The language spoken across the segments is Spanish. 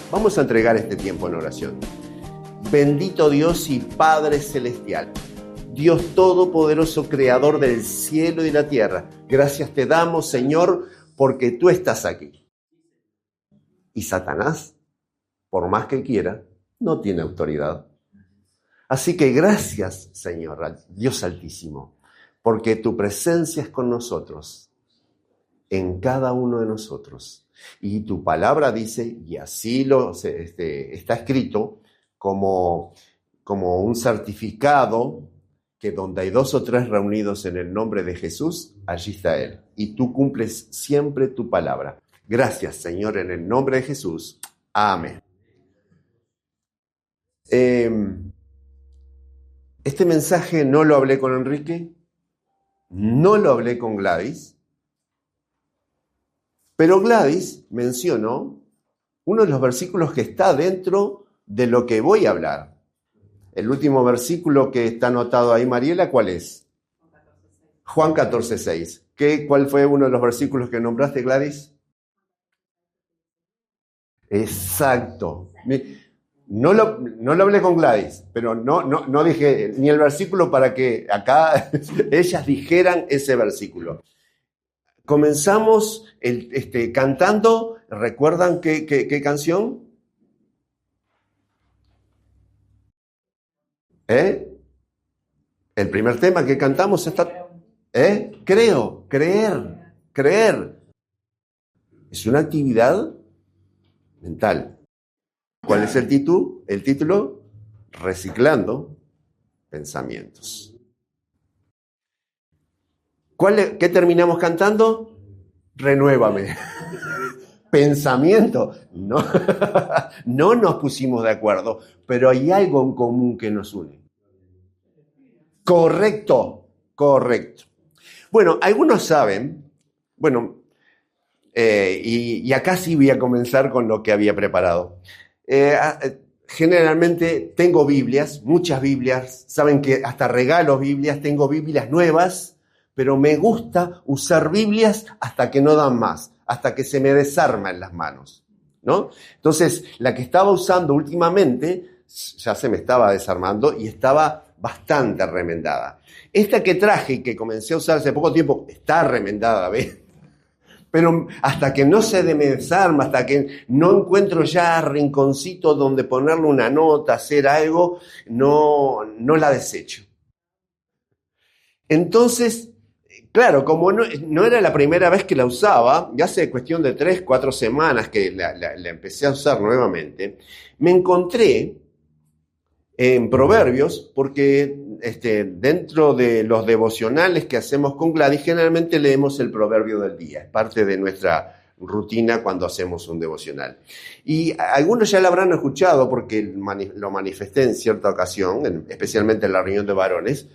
Vamos a entregar este tiempo en oración. Bendito Dios y Padre Celestial, Dios Todopoderoso, Creador del cielo y la tierra, gracias te damos, Señor, porque tú estás aquí. Y Satanás, por más que quiera, no tiene autoridad. Así que gracias, Señor, Dios Altísimo, porque tu presencia es con nosotros, en cada uno de nosotros. Y tu palabra dice, y así está escrito, como un certificado, que donde hay 2 o 3 reunidos en el nombre de Jesús, allí está Él. Y tú cumples siempre tu palabra. Gracias, Señor, en el nombre de Jesús. Amén. Este mensaje no lo hablé con Enrique, no lo hablé con Gladys, pero Gladys mencionó uno de los versículos que está dentro de lo que voy a hablar. El último versículo que está anotado ahí, Mariela, ¿cuál es? Juan 14:6. ¿Cuál fue uno de los versículos que nombraste, Gladys? Exacto. No lo hablé con Gladys, pero no dije ni el versículo para que acá ellas dijeran ese versículo. Comenzamos cantando. ¿Recuerdan qué canción? El primer tema que cantamos está... Creo, creer. Es una actividad mental. ¿Cuál es el título? El título, Reciclando Pensamientos. ¿Qué terminamos cantando? Renuévame. Pensamiento. No, no nos pusimos de acuerdo, pero hay algo en común que nos une. Correcto. Bueno, algunos saben, y acá sí voy a comenzar con lo que había preparado. Generalmente tengo Biblias, muchas Biblias, saben que hasta regalo Biblias, tengo Biblias nuevas, pero me gusta usar Biblias hasta que no dan más, hasta que se me desarma en las manos, ¿no? Entonces, la que estaba usando últimamente ya se me estaba desarmando y estaba bastante remendada. Esta que traje y que comencé a usar hace poco tiempo está remendada, ¿ves? Pero hasta que no se me desarma, hasta que no encuentro ya rinconcito donde ponerle una nota, hacer algo, no la desecho. Entonces, claro, como no era la primera vez que la usaba, ya hace cuestión de 3, 4 semanas que la empecé a usar nuevamente, me encontré en Proverbios, porque dentro de los devocionales que hacemos con Gladys, generalmente leemos el proverbio del día, es parte de nuestra rutina cuando hacemos un devocional. Y algunos ya lo habrán escuchado porque lo manifesté en cierta ocasión, especialmente en la reunión de varones,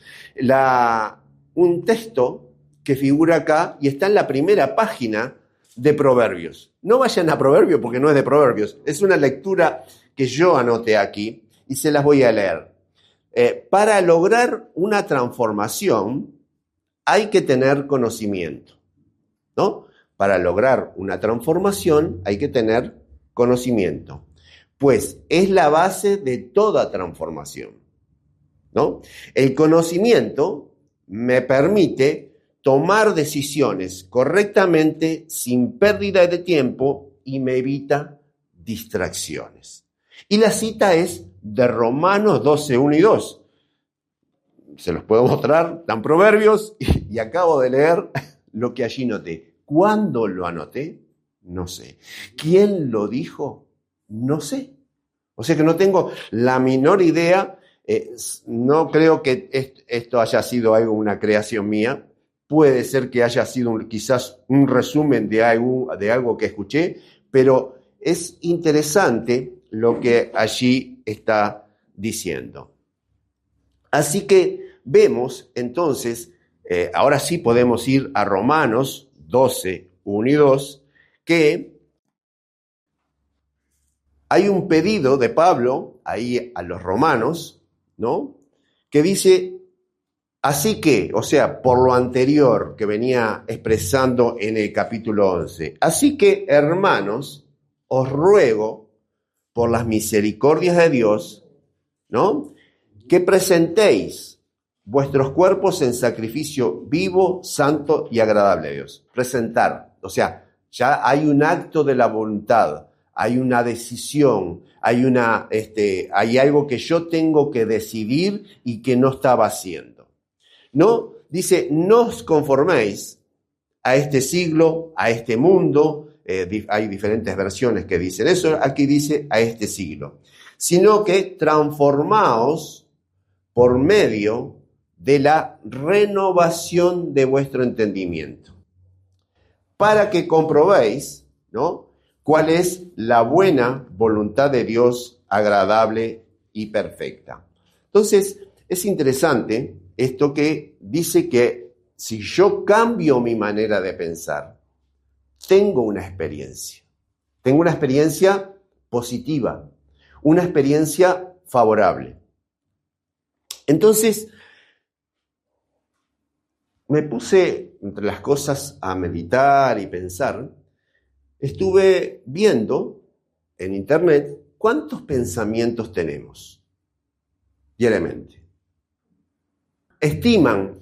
un texto que figura acá y está en la primera página de Proverbios. No vayan a Proverbios porque no es de Proverbios, es una lectura que yo anoté aquí y se las voy a leer. Para lograr una transformación hay que tener conocimiento, ¿no? Para lograr una transformación hay que tener conocimiento, pues es la base de toda transformación, ¿no? El conocimiento me permite tomar decisiones correctamente sin pérdida de tiempo y me evita distracciones. Y la cita es de Romanos 12, 1 y 2. Se los puedo mostrar, están Proverbios y acabo de leer lo que allí noté. ¿Cuándo lo anoté? No sé. ¿Quién lo dijo? No sé. O sea que no tengo la menor idea. No creo que esto haya sido una creación mía. Puede ser que haya sido quizás un resumen de algo que escuché, pero es interesante lo que allí está diciendo. Así que vemos entonces, ahora sí podemos ir a Romanos 12, 1 y 2, que hay un pedido de Pablo ahí a los romanos, ¿no? Que dice, así que, o sea, por lo anterior que venía expresando en el capítulo 11, así que, hermanos, os ruego por las misericordias de Dios, ¿no? Que presentéis vuestros cuerpos en sacrificio vivo, santo y agradable a Dios. Presentar, o sea, ya hay un acto de la voluntad, hay una decisión, hay algo que yo tengo que decidir y que no estaba haciendo. ¿No? Dice, no os conforméis a este siglo, a este mundo, hay diferentes versiones que dicen eso, aquí dice a este siglo, sino que transformaos por medio de la renovación de vuestro entendimiento, para que comprobéis, ¿no?, cuál es la buena voluntad de Dios, agradable y perfecta. Entonces, es interesante esto que dice que si yo cambio mi manera de pensar, tengo una experiencia positiva, una experiencia favorable. Entonces, me puse entre las cosas a meditar y pensar. Estuve viendo en internet cuántos pensamientos tenemos diariamente. Estiman,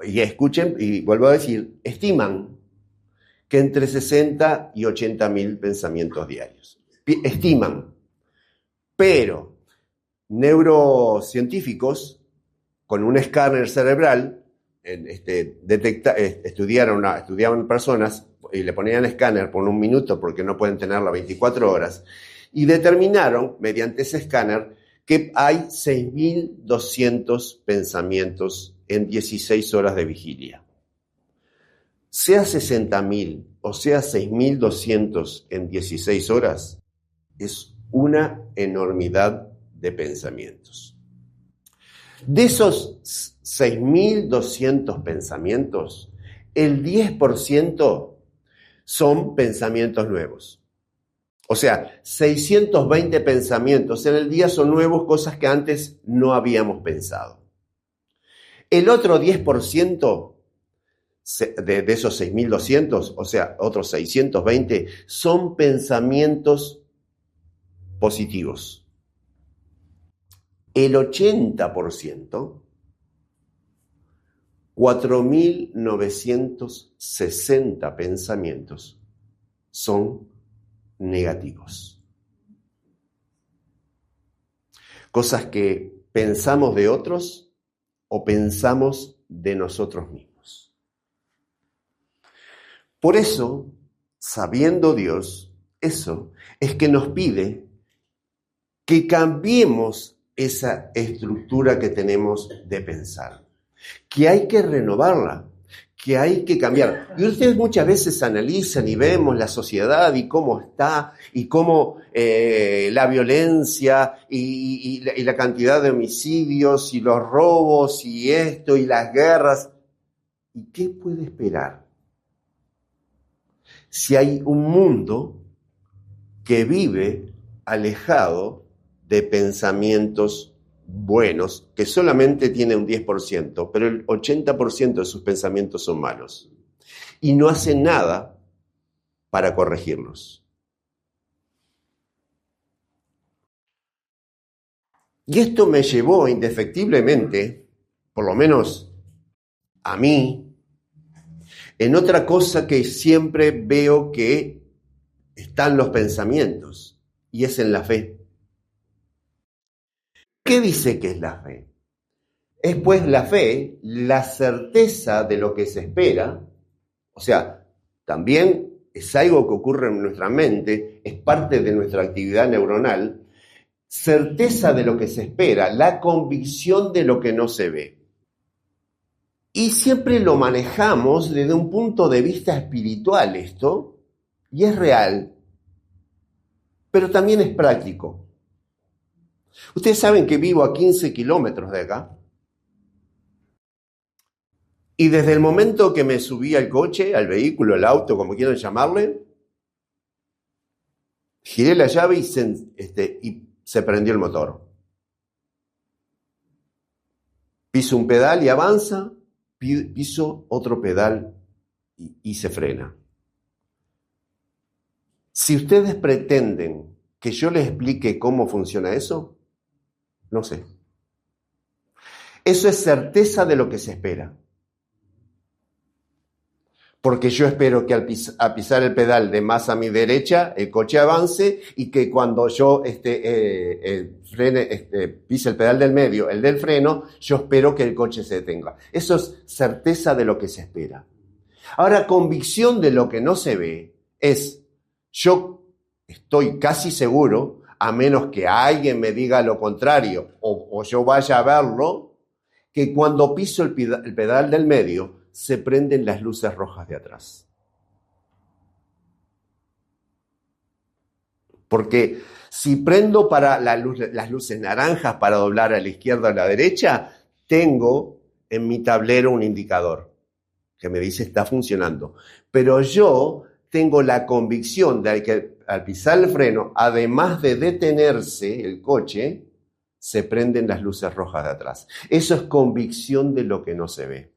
y escuchen, y vuelvo a decir, estiman que entre 60 y 80 mil pensamientos diarios. Estiman, pero neurocientíficos con un escáner cerebral estudiaron personas y le ponían escáner por un minuto porque no pueden tenerla 24 horas y determinaron mediante ese escáner que hay 6.200 pensamientos en 16 horas de vigilia. Sea 60.000 o sea 6.200 en 16 horas, es una enormidad de pensamientos. De esos 6.200 pensamientos, el 10% son pensamientos nuevos. O sea, 620 pensamientos en el día son nuevos, cosas que antes no habíamos pensado. El otro 10% de esos 6.200, o sea, otros 620, son pensamientos positivos. El 80%, 4.960 pensamientos son negativos. Cosas que pensamos de otros o pensamos de nosotros mismos. Por eso, sabiendo Dios, eso es que nos pide que cambiemos esa estructura que tenemos de pensar, que hay que renovarla, que hay que cambiar. Y ustedes muchas veces analizan y vemos la sociedad y cómo está, y cómo la violencia y la cantidad de homicidios y los robos y esto y las guerras. ¿Y qué puede esperar si hay un mundo que vive alejado de pensamientos buenos, que solamente tiene un 10%, pero el 80% de sus pensamientos son malos, y no hacen nada para corregirlos? Y esto me llevó indefectiblemente, por lo menos a mí, en otra cosa que siempre veo que están los pensamientos, y es en la fe. ¿Qué dice que es la fe? Es pues la fe, la certeza de lo que se espera, o sea, también es algo que ocurre en nuestra mente, es parte de nuestra actividad neuronal, certeza de lo que se espera, la convicción de lo que no se ve. Y siempre lo manejamos desde un punto de vista espiritual esto, y es real, pero también es práctico. Ustedes saben que vivo a 15 kilómetros de acá. Y desde el momento que me subí al coche, al vehículo, al auto, como quieran llamarle, giré la llave y se prendió el motor. Piso un pedal y avanza, piso otro pedal y se frena. Si ustedes pretenden que yo les explique cómo funciona eso, no sé. Eso es certeza de lo que se espera. Porque yo espero que al pisar el pedal de más a mi derecha, el coche avance y que cuando yo pise el pedal del medio, el del freno, yo espero que el coche se detenga. Eso es certeza de lo que se espera. Ahora, convicción de lo que no se ve es, yo estoy casi seguro, a menos que alguien me diga lo contrario o yo vaya a verlo, que cuando piso el pedal del medio, se prenden las luces rojas de atrás. Porque si prendo para las luces naranjas para doblar a la izquierda o a la derecha, tengo en mi tablero un indicador que me dice está funcionando. Pero yo tengo la convicción de que al pisar el freno, además de detenerse el coche, se prenden las luces rojas de atrás. Eso es convicción de lo que no se ve.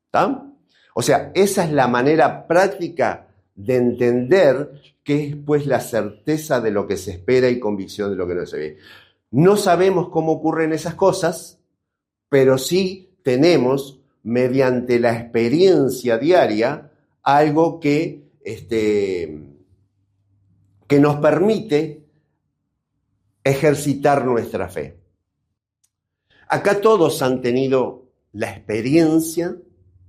¿Está? O sea, esa es la manera práctica de entender qué es pues la certeza de lo que se espera y convicción de lo que no se ve. No sabemos cómo ocurren esas cosas, pero sí tenemos, mediante la experiencia diaria, algo que nos permite ejercitar nuestra fe. Acá todos han tenido la experiencia,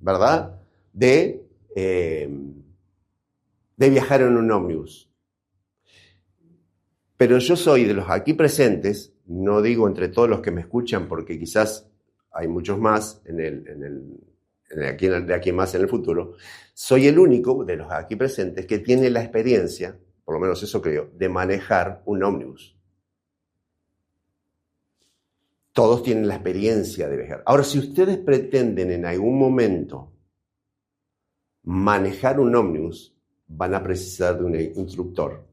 ¿verdad?, de viajar en un ómnibus. Pero yo soy de los aquí presentes, no digo entre todos los que me escuchan, porque quizás hay muchos más de aquí más en el futuro, soy el único de los aquí presentes que tiene la experiencia, por lo menos eso creo, de manejar un ómnibus. Todos tienen la experiencia de viajar. Ahora, si ustedes pretenden en algún momento manejar un ómnibus, van a precisar de un instructor.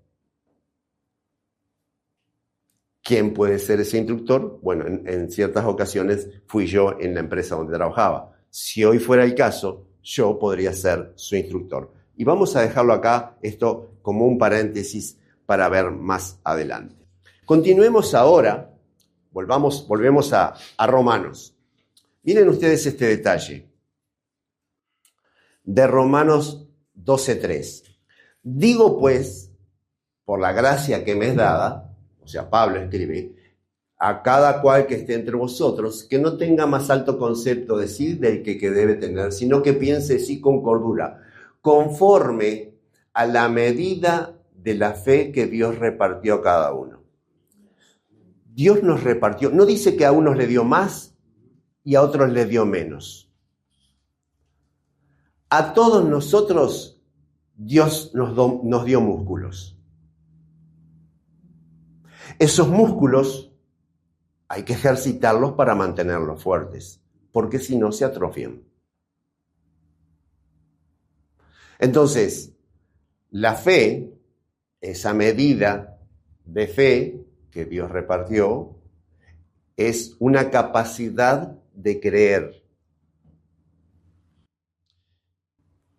¿Quién puede ser ese instructor? Bueno, en ciertas ocasiones fui yo en la empresa donde trabajaba. Si hoy fuera el caso, yo podría ser su instructor. Y vamos a dejarlo acá, esto como un paréntesis para ver más adelante. Continuemos ahora, volvemos a Romanos. Miren ustedes este detalle de Romanos 12:3. Digo pues, por la gracia que me es dada, o sea, Pablo escribe, a cada cual que esté entre vosotros, que no tenga más alto concepto de sí del que debe tener, sino que piense sí con cordura, conforme a la medida de la fe que Dios repartió a cada uno. Dios nos repartió, no dice que a unos le dio más y a otros le dio menos. A todos nosotros Dios nos dio músculos. Esos músculos hay que ejercitarlos para mantenerlos fuertes, porque si no se atrofian. Entonces, la fe, esa medida de fe que Dios repartió, es una capacidad de creer.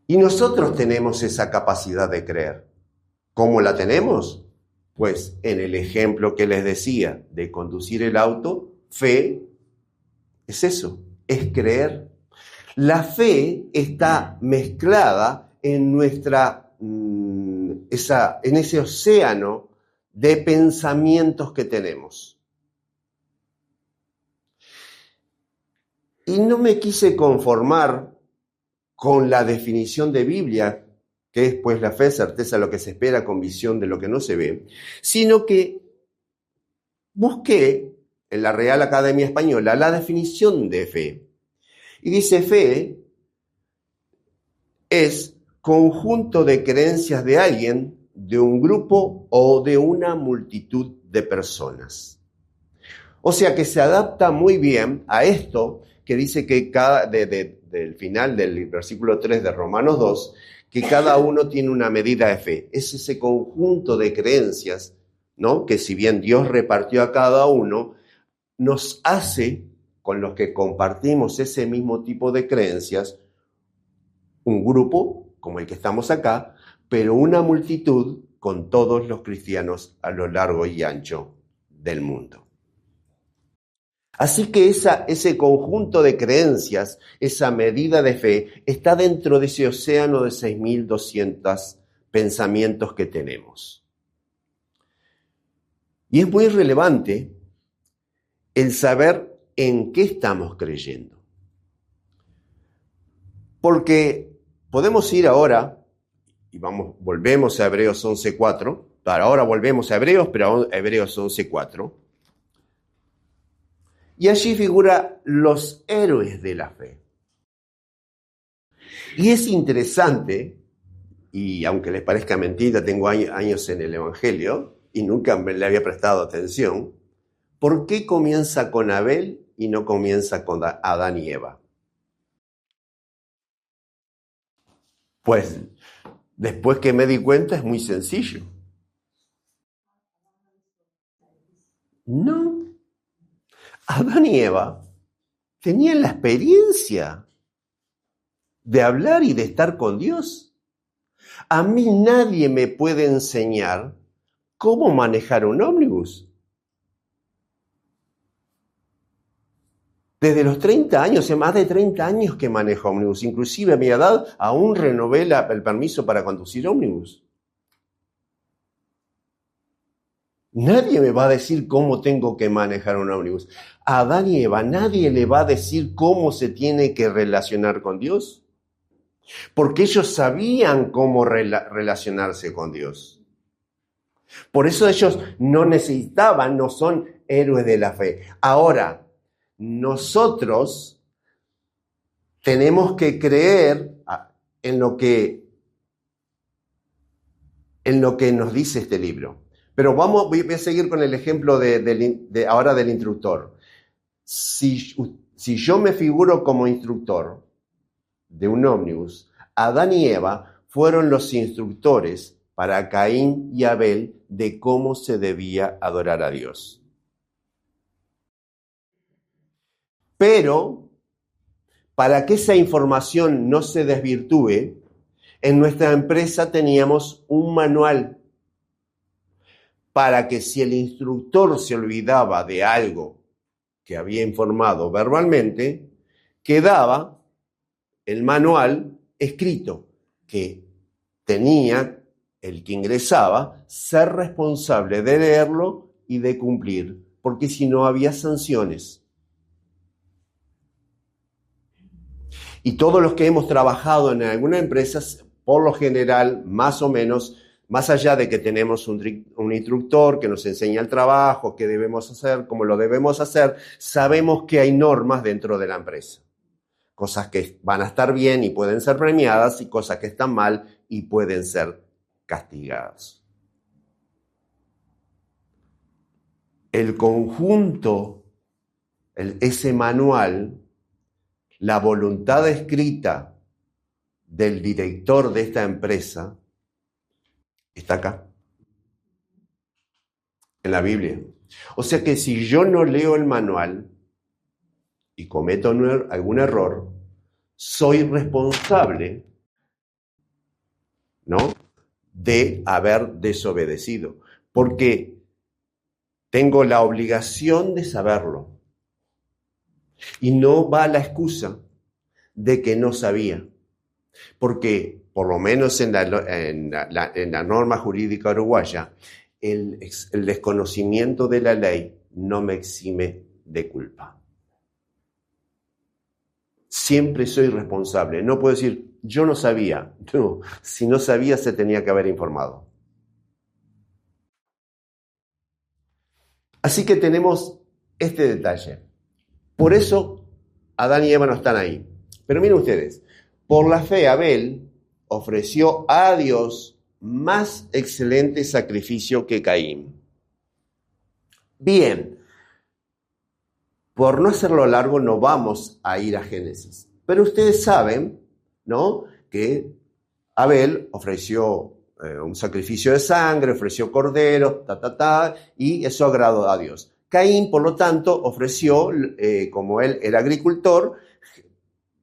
Y nosotros tenemos esa capacidad de creer. ¿Cómo la tenemos? Pues en el ejemplo que les decía de conducir el auto, fe es eso, es creer. La fe está mezclada en en ese océano de pensamientos que tenemos. Y no me quise conformar con la definición de Biblia, que es pues la fe, certeza de lo que se espera, convicción de lo que no se ve, sino que busqué en la Real Academia Española la definición de fe. Y dice, fe es conjunto de creencias de alguien, de un grupo o de una multitud de personas. O sea que se adapta muy bien a esto que dice que del final del versículo 3 de Romanos 2, que cada uno tiene una medida de fe. Es ese conjunto de creencias, ¿no?, que si bien Dios repartió a cada uno, nos hace, con los que compartimos ese mismo tipo de creencias, un grupo, como el que estamos acá, pero una multitud con todos los cristianos a lo largo y ancho del mundo. Así que ese conjunto de creencias, esa medida de fe, está dentro de ese océano de 6.200 pensamientos que tenemos. Y es muy relevante el saber en qué estamos creyendo. Porque podemos ir ahora, y volvemos a Hebreos 11:4, ahora volvemos a Hebreos, pero a Hebreos 11:4, y allí figura los héroes de la fe. Y es interesante, y aunque les parezca mentira, tengo años en el Evangelio, y nunca me le había prestado atención, ¿por qué comienza con Abel y no comienza con Adán y Eva? Pues después que me di cuenta es muy sencillo. No. Adán y Eva tenían la experiencia de hablar y de estar con Dios. A mí nadie me puede enseñar cómo manejar un ómnibus. Desde los 30 años, hace más de 30 años que manejo ómnibus. Inclusive a mi edad aún renové el permiso para conducir ómnibus. Nadie me va a decir cómo tengo que manejar un ómnibus. A Adán y Eva nadie le va a decir cómo se tiene que relacionar con Dios. Porque ellos sabían cómo relacionarse con Dios. Por eso ellos no necesitaban, no son héroes de la fe. Ahora, nosotros tenemos que creer en lo que nos dice este libro. Pero voy a seguir con el ejemplo ahora del instructor. Si yo me figuro como instructor de un ómnibus, Adán y Eva fueron los instructores para Caín y Abel de cómo se debía adorar a Dios. Pero, para que esa información no se desvirtúe, en nuestra empresa teníamos un manual para que si el instructor se olvidaba de algo que había informado verbalmente, quedaba el manual escrito que tenía el que ingresaba ser responsable de leerlo y de cumplir, porque si no había sanciones. Y todos los que hemos trabajado en alguna empresa, por lo general, más o menos, más allá de que tenemos un instructor que nos enseña el trabajo, qué debemos hacer, cómo lo debemos hacer, sabemos que hay normas dentro de la empresa. Cosas que van a estar bien y pueden ser premiadas y cosas que están mal y pueden ser castigadas. El conjunto, ese manual, la voluntad escrita del director de esta empresa está acá, en la Biblia. O sea que si yo no leo el manual y cometo algún error, soy responsable, ¿no?, de haber desobedecido, porque tengo la obligación de saberlo. Y no va la excusa de que no sabía, porque por lo menos en la norma jurídica uruguaya, el desconocimiento de la ley no me exime de culpa. Siempre soy responsable. No puedo decir, yo no sabía. No, si no sabía se tenía que haber informado. Así que tenemos este detalle. Por eso Adán y Eva no están ahí. Pero miren ustedes, por la fe Abel ofreció a Dios más excelente sacrificio que Caín. Bien, por no hacerlo largo no vamos a ir a Génesis. Pero ustedes saben, ¿no?, que Abel ofreció un sacrificio de sangre, ofreció corderos, y eso agradó a Dios. Caín, por lo tanto, ofreció, como él era agricultor,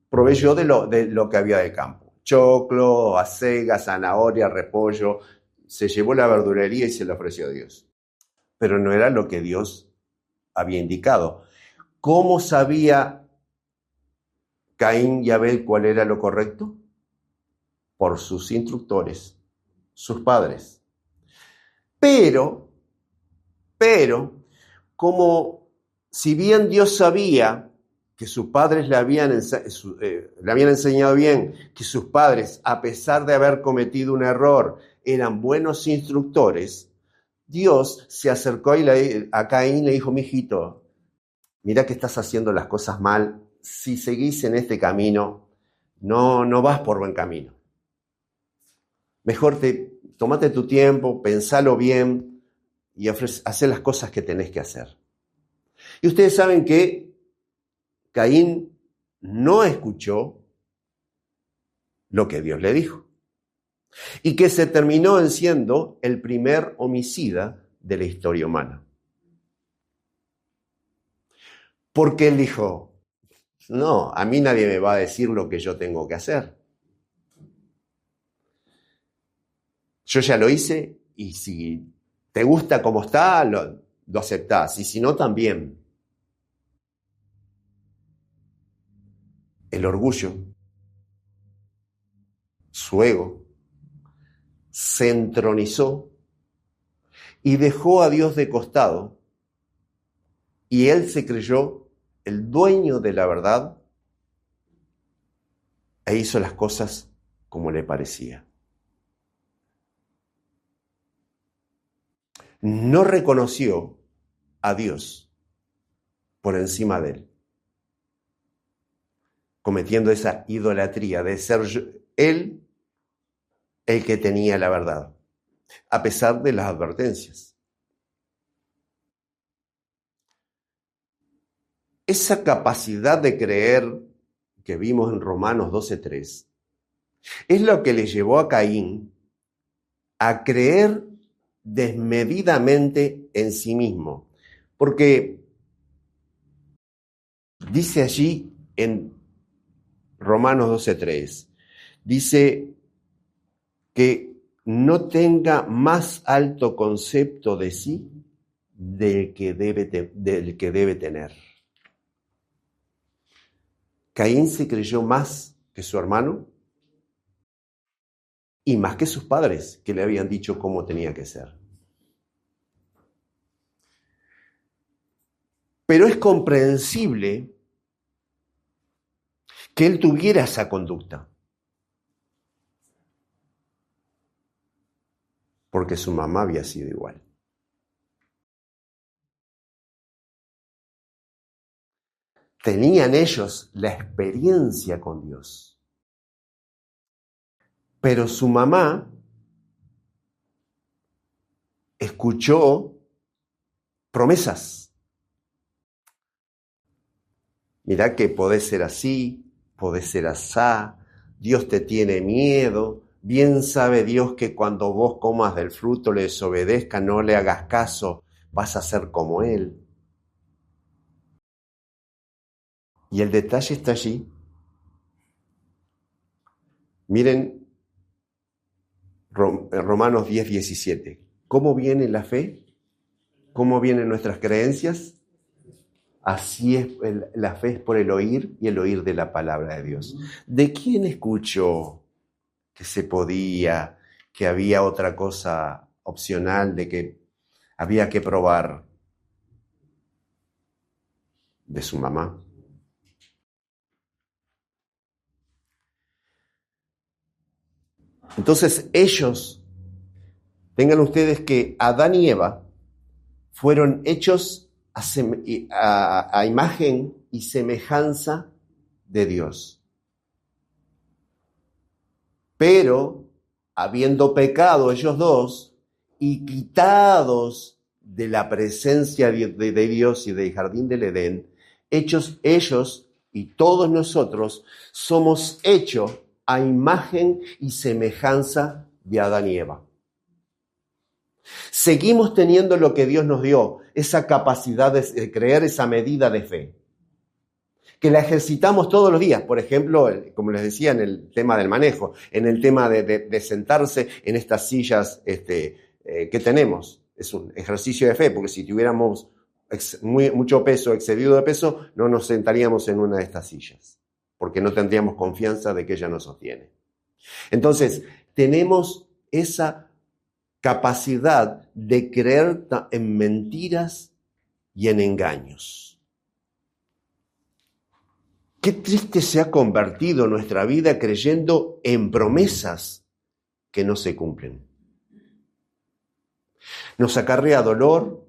proveyó de lo que había de campo. choclo, acelga, zanahoria, repollo. Se llevó la verdulería y se la ofreció a Dios. Pero no era lo que Dios había indicado. ¿Cómo sabía Caín y Abel cuál era lo correcto? Por sus instructores, sus padres. Pero, como si bien Dios sabía que sus padres le habían enseñado bien, que sus padres, a pesar de haber cometido un error, eran buenos instructores, Dios se acercó a Caín y le dijo: mijito, mira que estás haciendo las cosas mal. Si seguís en este camino, no vas por buen camino. Mejor tómate tu tiempo, pensalo bien y hacé las cosas que tenés que hacer. Y ustedes saben que Caín no escuchó lo que Dios le dijo y que se terminó en siendo el primer homicida de la historia humana. Porque él dijo: no, a mí nadie me va a decir lo que yo tengo que hacer. Yo ya lo hice y si te gusta como está, lo aceptás. Y si no, también. El orgullo, su ego, se entronizó y dejó a Dios de costado. Y él se creyó el dueño de la verdad e hizo las cosas como le parecía. No reconoció a Dios por encima de él, cometiendo esa idolatría de ser él el que tenía la verdad, a pesar de las advertencias. Esa capacidad de creer que vimos en Romanos 12:3 es lo que le llevó a Caín a creer desmedidamente en sí mismo. Porque dice allí en Romanos 12:3, dice que no tenga más alto concepto de sí del que debe tener. Caín se creyó más que su hermano y más que sus padres, que le habían dicho cómo tenía que ser. Pero es comprensible que él tuviera esa conducta, porque su mamá había sido igual. Tenían ellos la experiencia con Dios, pero su mamá escuchó promesas. Mirá que podés ser así, podés ser asá, Dios te tiene miedo, bien sabe Dios que cuando vos comas del fruto le desobedezcas, no le hagas caso, vas a ser como Él. Y el detalle está allí. Miren Romanos 10:17. ¿Cómo viene la fe? ¿Cómo vienen nuestras creencias? Así es, la fe es por el oír y el oír de la palabra de Dios. ¿De quién escuchó que se podía, que había otra cosa opcional, de que había que probar? De su mamá. Entonces ellos, tengan ustedes que Adán y Eva fueron hechos a imagen y semejanza de Dios. Pero, habiendo pecado ellos dos y quitados de la presencia de Dios y del jardín del Edén, ellos y todos nosotros somos hechos a imagen y semejanza de Adán y Eva. Seguimos teniendo lo que Dios nos dio, esa capacidad de creer, esa medida de fe. que la ejercitamos todos los días. Por ejemplo, como les decía, en el tema del manejo, en el tema de sentarse en estas sillas que tenemos. Es un ejercicio de fe, porque si tuviéramos mucho peso, excedido de peso, no nos sentaríamos en una de estas sillas, porque no tendríamos confianza de que ella nos sostiene. Entonces, tenemos esa capacidad de creer en mentiras y en engaños. Qué triste se ha convertido nuestra vida creyendo en promesas que no se cumplen. Nos acarrea dolor,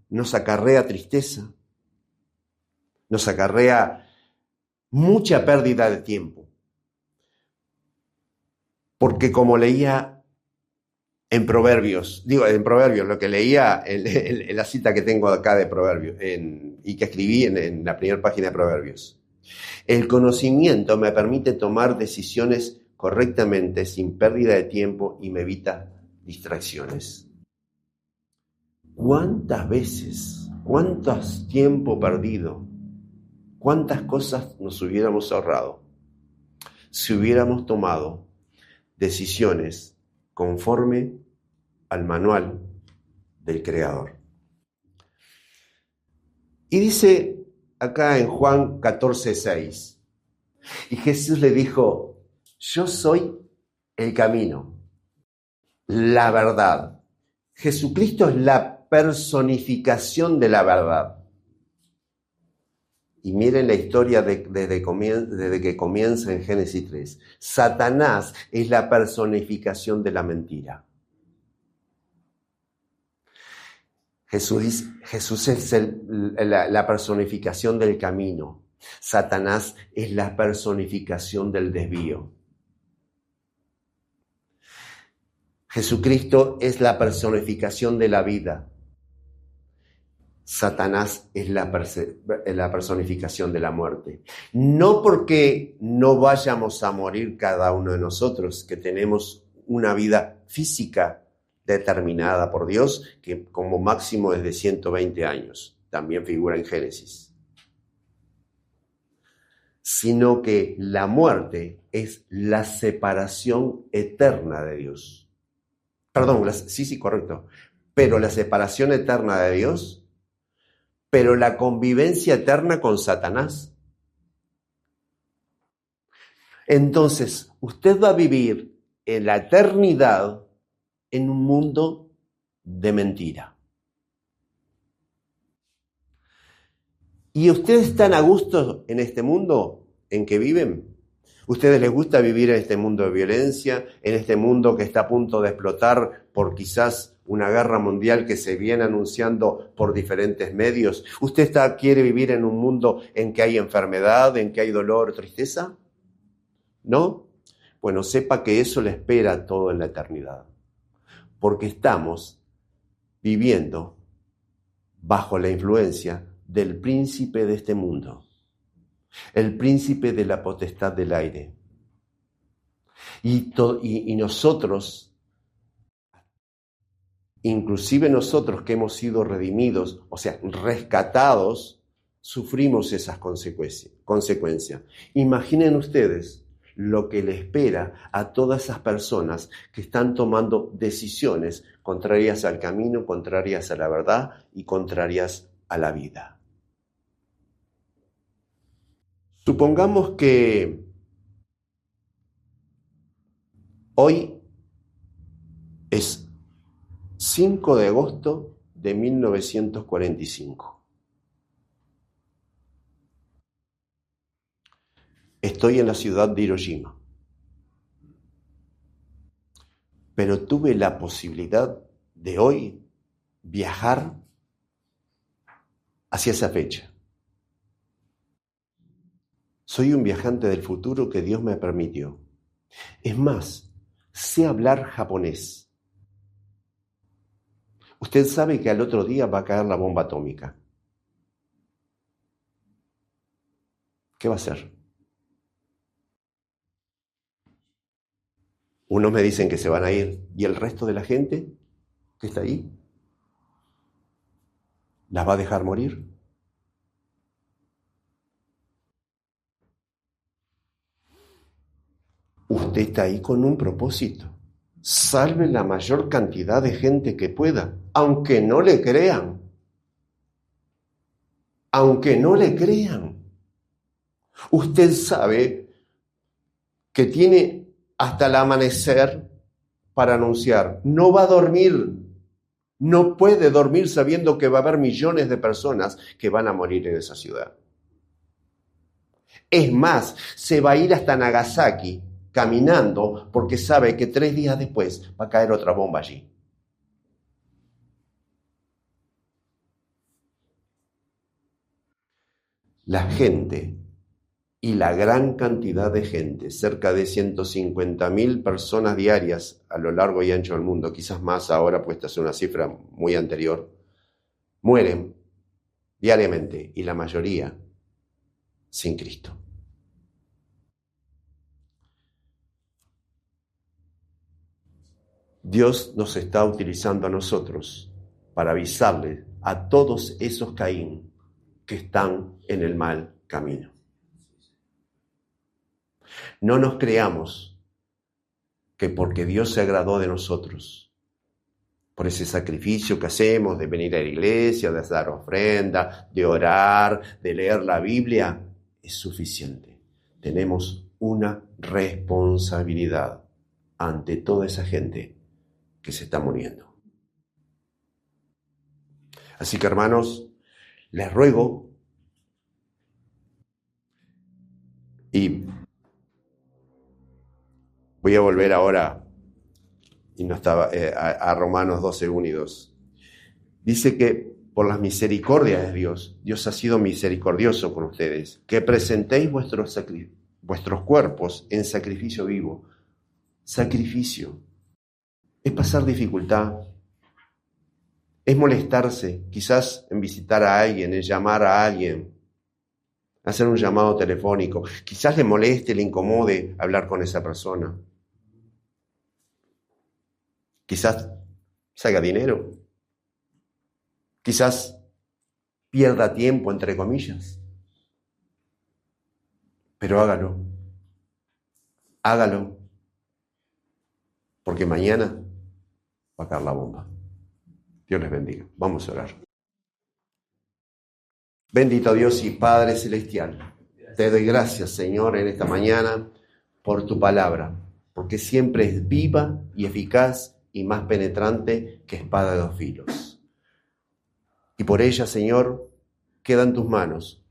nos acarrea tristeza, nos acarrea mucha pérdida de tiempo. Porque como leía en Proverbios, lo que leía en la cita que tengo acá de Proverbios y que escribí en la primera página de Proverbios. El conocimiento me permite tomar decisiones correctamente, sin pérdida de tiempo, y me evita distracciones. ¿Cuántas veces, cuántos tiempo perdido, cuántas cosas nos hubiéramos ahorrado si hubiéramos tomado decisiones conforme al manual del Creador? Y dice acá en Juan 14:6, y Jesús le dijo: yo soy el camino, la verdad. Jesucristo es la personificación de la verdad. Y miren la historia desde que comienza en Génesis 3. Satanás es la personificación de la mentira. Jesús es la personificación del camino. Satanás es la personificación del desvío. Jesucristo es la personificación de la vida. Satanás es la personificación de la muerte. No porque no vayamos a morir cada uno de nosotros, que tenemos una vida física determinada por Dios, que como máximo es de 120 años, también figura en Génesis. Sino que la muerte es la separación eterna de Dios. Perdón, sí, correcto. Pero la separación eterna de Dios, pero la convivencia eterna con Satanás. Entonces, usted va a vivir en la eternidad en un mundo de mentira. ¿Y ustedes están a gusto en este mundo en que viven? ¿Ustedes les gusta vivir en este mundo de violencia, en este mundo que está a punto de explotar por quizás una guerra mundial que se viene anunciando por diferentes medios? ¿Usted quiere vivir en un mundo en que hay enfermedad, en que hay dolor, tristeza? ¿No? Bueno, sepa que eso le espera todo en la eternidad, porque estamos viviendo bajo la influencia del príncipe de este mundo, el príncipe de la potestad del aire. Y nosotros, inclusive nosotros que hemos sido redimidos, o sea, rescatados, sufrimos esas consecuencias. Imaginen ustedes lo que le espera a todas esas personas que están tomando decisiones contrarias al camino, contrarias a la verdad y contrarias a la vida. Supongamos que hoy es 5 de agosto de 1945. Estoy en la ciudad de Hiroshima. Pero tuve la posibilidad de hoy viajar hacia esa fecha. Soy un viajante del futuro que Dios me permitió. Es más, sé hablar japonés. Usted sabe que al otro día va a caer la bomba atómica. ¿Qué va a hacer? Unos me dicen que se van a ir. ¿Y el resto de la gente que está ahí? ¿Las va a dejar morir? usted está ahí con un propósito. Salve la mayor cantidad de gente que pueda, aunque no le crean. Aunque no le crean. Usted sabe que tiene hasta el amanecer para anunciar. No va a dormir. No puede dormir sabiendo que va a haber millones de personas que van a morir en esa ciudad. Es más, se va a ir hasta Nagasaki caminando porque sabe que 3 días después va a caer otra bomba allí. La gente y la gran cantidad de gente, cerca de 150.000 personas diarias a lo largo y ancho del mundo, quizás más ahora, pues esta es una cifra muy anterior, mueren diariamente y la mayoría sin Cristo. Dios nos está utilizando a nosotros para avisarle a todos esos Caín que están en el mal camino. No nos creamos que porque Dios se agradó de nosotros, por ese sacrificio que hacemos de venir a la iglesia, de dar ofrenda, de orar, de leer la Biblia, es suficiente. Tenemos una responsabilidad ante toda esa gente que se está muriendo. Así que, hermanos, les ruego y voy a volver ahora a Romanos 12, 1 y 2. Dice que por las misericordias de Dios, Dios ha sido misericordioso con ustedes, que presentéis vuestros cuerpos en sacrificio vivo. Sacrificio. Es pasar dificultad, es molestarse, quizás en visitar a alguien, en llamar a alguien, hacer un llamado telefónico. Quizás le moleste, le incomode hablar con esa persona. Quizás salga dinero. Quizás pierda tiempo, entre comillas. Pero hágalo. Hágalo. Porque mañana va a caer la bomba. Dios les bendiga. Vamos a orar. Bendito Dios y Padre Celestial, te doy gracias, Señor, en esta mañana por tu palabra, porque siempre es viva y eficaz y más penetrante que espada de 2 filos. Y por ella, Señor, queda en tus manos.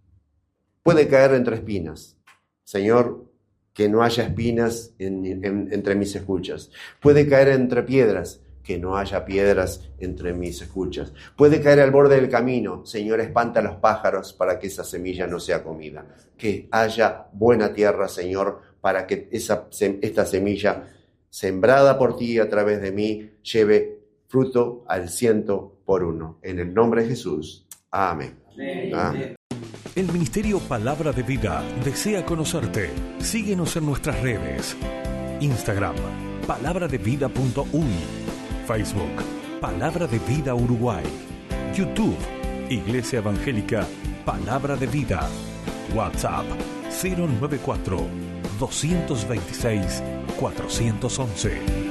Puede caer entre espinas. Señor, que no haya espinas entre mis escuchas. Puede caer entre piedras, que no haya piedras entre mis escuchas. Puede caer al borde del camino. Señor, espanta a los pájaros para que esa semilla no sea comida. Que haya buena tierra, Señor, para que esta semilla sembrada por ti a través de mí lleve fruto al 100%. En el nombre de Jesús. Amén. Amén. El Ministerio Palabra de Vida desea conocerte. Síguenos en nuestras redes. Instagram, palabraDeVida.uy. Facebook, Palabra de Vida Uruguay. YouTube, Iglesia Evangélica Palabra de Vida. WhatsApp, 094 226 411.